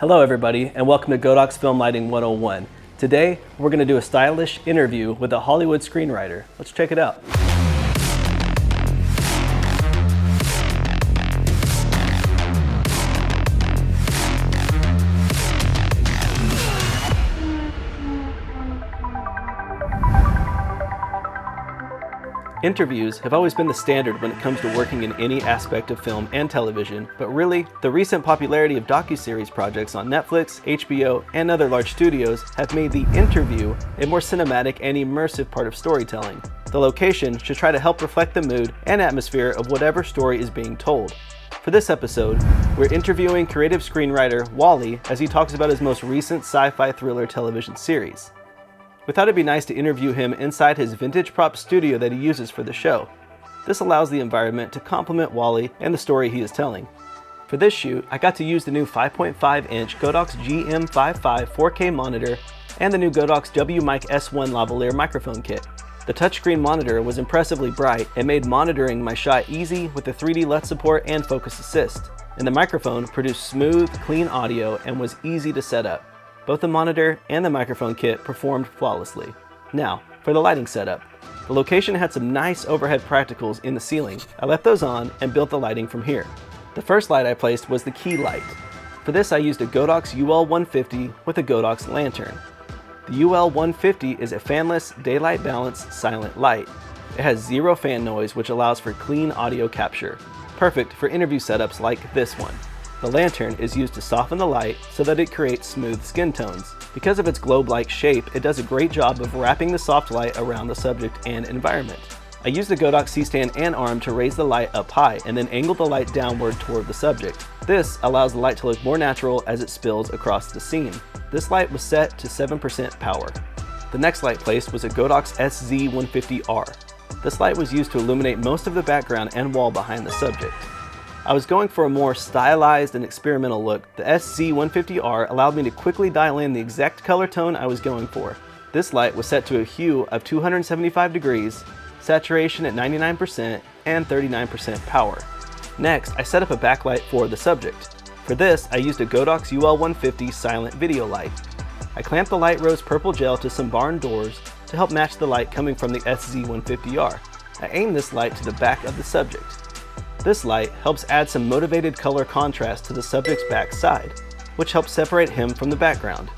Hello everybody, and welcome to Godox Film Lighting 101. Today, we're going to do a stylish interview with a Hollywood screenwriter. Let's check it out. Interviews have always been the standard when it comes to working in any aspect of film and television, but really, the recent popularity of docuseries projects on Netflix, HBO, and other large studios have made the interview a more cinematic and immersive part of storytelling. The location should try to help reflect the mood and atmosphere of whatever story is being told. For this episode, we're interviewing creative screenwriter Wally as he talks about his most recent sci-fi thriller television series. We thought it'd be nice to interview him inside his vintage prop studio that he uses for the show. This allows the environment to complement Wally and the story he is telling. For this shoot, I got to use the new 5.5-inch Godox GM55 4K monitor and the new Godox WMic S1 lavalier microphone kit. The touchscreen monitor was impressively bright and made monitoring my shot easy with the 3D LUT support and focus assist. And the microphone produced smooth, clean audio and was easy to set up. Both the monitor and the microphone kit performed flawlessly. Now, for the lighting setup. The location had some nice overhead practicals in the ceiling. I left those on and built the lighting from here. The first light I placed was the key light. For this I used a Godox UL150 with a Godox lantern. The UL150 is a fanless, daylight balanced, silent light. It has zero fan noise, which allows for clean audio capture. Perfect for interview setups like this one. The lantern is used to soften the light so that it creates smooth skin tones. Because of its globe-like shape, it does a great job of wrapping the soft light around the subject and environment. I used the Godox C-stand and arm to raise the light up high and then angle the light downward toward the subject. This allows the light to look more natural as it spills across the scene. This light was set to 7% power. The next light placed was a Godox Sz-150r. This light was used to illuminate most of the background and wall behind the subject. I was going for a more stylized and experimental look. The Sz-150r allowed me to quickly dial in the exact color tone I was going for. This light was set to a hue of 275 degrees, saturation at 99%, and 39% power. Next, I set up a backlight for the subject. For this, I used a Godox UL150 silent video light. I clamped the light rose purple gel to some barn doors to help match the light coming from the Sz-150r. I aimed this light to the back of the subject. This light helps add some motivated color contrast to the subject's back side, which helps separate him from the background.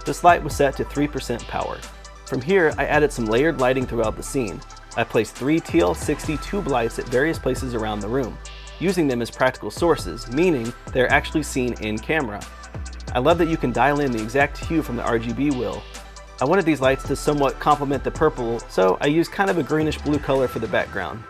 This light was set to 3% power. From here, I added some layered lighting throughout the scene. I placed 3 TL60 tube lights at various places around the room, using them as practical sources, meaning they're actually seen in camera. I love that you can dial in the exact hue from the RGB wheel. I wanted these lights to somewhat complement the purple, so I used kind of a greenish blue color for the background.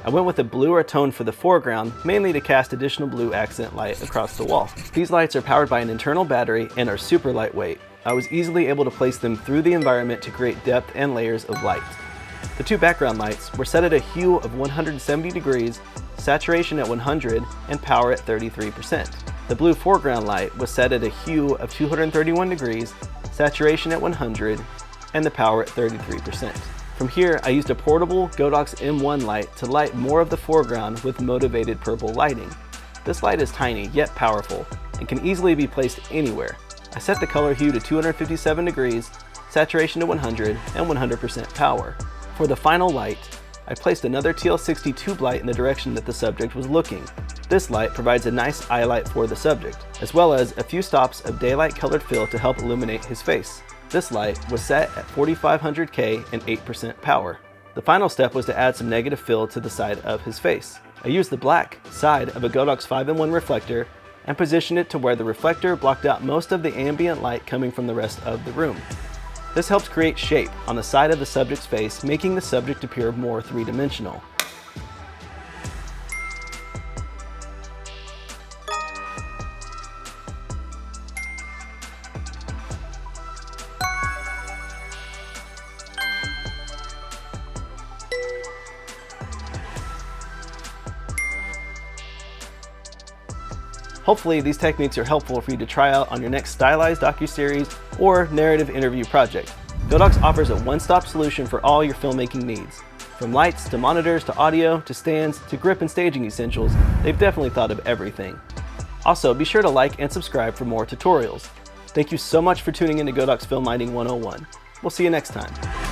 I went with a bluer tone for the foreground, mainly to cast additional blue accent light across the wall. These lights are powered by an internal battery and are super lightweight. I was easily able to place them through the environment to create depth and layers of light. The 2 background lights were set at a hue of 170 degrees, saturation at 100, and power at 33%. The blue foreground light was set at a hue of 231 degrees, saturation at 100, and the power at 33%. From here, I used a portable Godox M1 light to light more of the foreground with motivated purple lighting. This light is tiny yet powerful and can easily be placed anywhere. I set the color hue to 257 degrees, saturation to 100, and 100% power. For the final light, I placed another TL60 tube light in the direction that the subject was looking. This light provides a nice eye light for the subject, as well as a few stops of daylight colored fill to help illuminate his face. This light was set at 4500K and 8% power. The final step was to add some negative fill to the side of his face. I used the black side of a Godox 5-in-1 reflector and positioned it to where the reflector blocked out most of the ambient light coming from the rest of the room. This helps create shape on the side of the subject's face, making the subject appear more three-dimensional. Hopefully these techniques are helpful for you to try out on your next stylized docuseries or narrative interview project. Godox offers a one-stop solution for all your filmmaking needs. From lights to monitors to audio to stands to grip and staging essentials, they've definitely thought of everything. Also, be sure to like and subscribe for more tutorials. Thank you so much for tuning in to Godox Film Lighting 101. We'll see you next time.